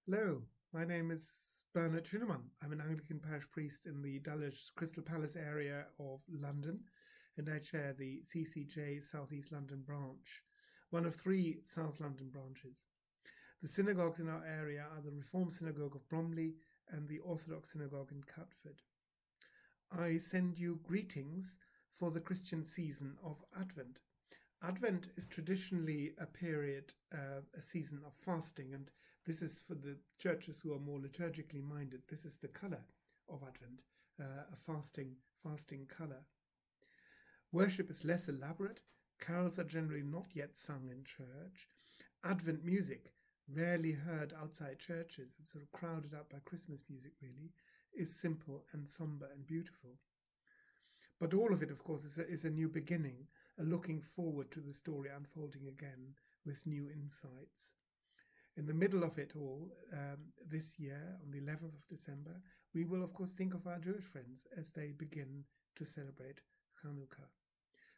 Hello, my name is Bernard Schunemann. I'm an Anglican parish priest in the Dulwich Crystal Palace area of London, and I chair the CCJ South East London branch, one of three South London branches. The synagogues in our area are the Reformed Synagogue of Bromley and the Orthodox Synagogue in Catford. I send you greetings for the Christian season of Advent. Advent is traditionally a period, a season of fasting, and this is for the churches who are more liturgically minded. This is the color of Advent, a fasting color. Worship is less elaborate. Carols are generally not yet sung in church. Advent music, rarely heard outside churches, it's sort of crowded out by Christmas music really, is simple and somber and beautiful. But all of it, of course, is a new beginning, a looking forward to the story unfolding again with new insights. In the middle of it all, this year, on the 11th of December, we will, of course, think of our Jewish friends as they begin to celebrate Hanukkah.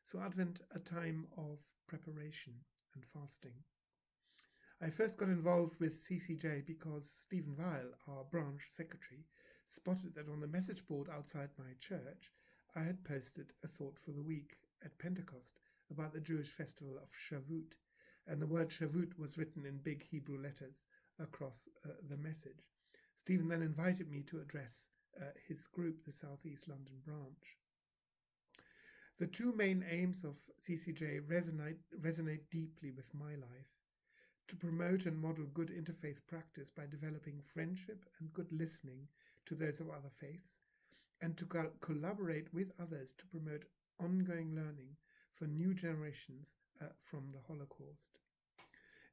So Advent, a time of preparation and fasting. I first got involved with CCJ because Stephen Weil, our branch secretary, spotted that on the message board outside my church, I had posted a thought for the week at Pentecost about the Jewish festival of Shavuot, and the word Shavuot was written in big Hebrew letters across the message. Stephen then invited me to address his group, the South East London branch. The two main aims of CCJ resonate deeply with my life: to promote and model good interfaith practice by developing friendship and good listening to those of other faiths, and to collaborate with others to promote ongoing learning for new generations from the Holocaust.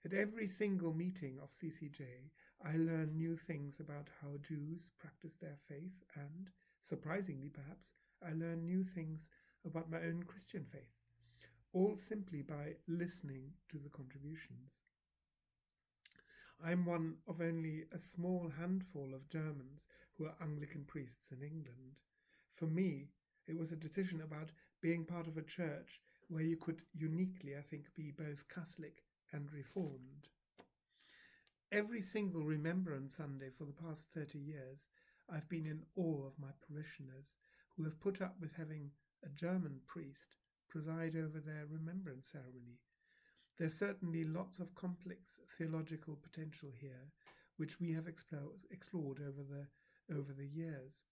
At every single meeting of CCJ, I learn new things about how Jews practice their faith, and, surprisingly perhaps, I learn new things about my own Christian faith, all simply by listening to the contributions. I'm one of only a small handful of Germans who are Anglican priests in England. For me, it was a decision about being part of a church where you could uniquely, I think, be both Catholic and Reformed. Every single Remembrance Sunday for the past 30 years, I've been in awe of my parishioners who have put up with having a German priest preside over their remembrance ceremony. There's certainly lots of complex theological potential here, which we have explored over the years.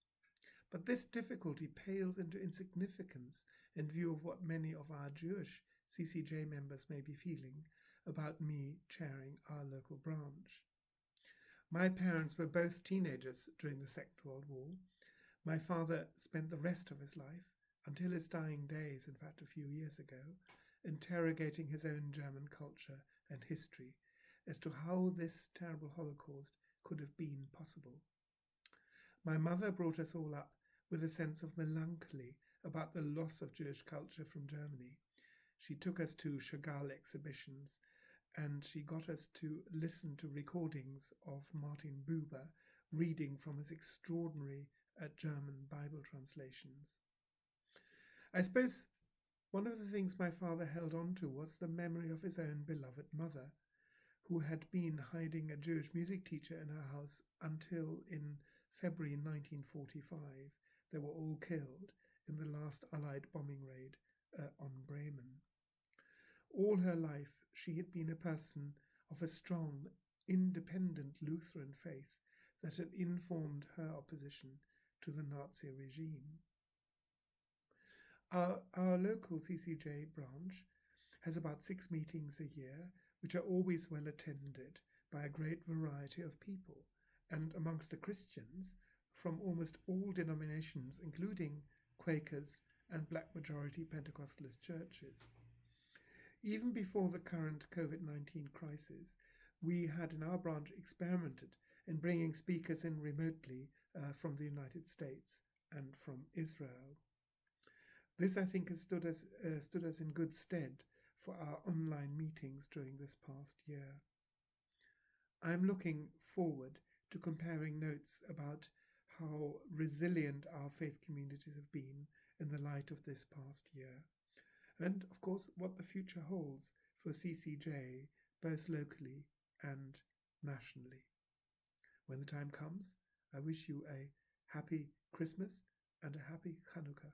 But this difficulty pales into insignificance in view of what many of our Jewish CCJ members may be feeling about me chairing our local branch. My parents were both teenagers during the Second World War. My father spent the rest of his life, until his dying days, in fact a few years ago, interrogating his own German culture and history as to how this terrible Holocaust could have been possible. My mother brought us all up with a sense of melancholy about the loss of Jewish culture from Germany. She took us to Chagall exhibitions, and she got us to listen to recordings of Martin Buber reading from his extraordinary German Bible translations. I suppose one of the things my father held on to was the memory of his own beloved mother, who had been hiding a Jewish music teacher in her house until in February 1945 they were all killed in the last Allied bombing raid on Bremen. All her life she had been a person of a strong, independent Lutheran faith that had informed her opposition to the Nazi regime. Our local CCJ branch has about 6 meetings a year, which are always well attended by a great variety of people, and amongst the Christians, from almost all denominations, including Quakers and black majority Pentecostalist churches. Even before the current COVID-19 crisis, we had in our branch experimented in bringing speakers in remotely from the United States and from Israel. This, I think, has stood us in good stead for our online meetings during this past year. I'm looking forward to comparing notes about how resilient our faith communities have been in the light of this past year, and, of course, what the future holds for CCJ, both locally and nationally. When the time comes, I wish you a happy Christmas and a happy Hanukkah.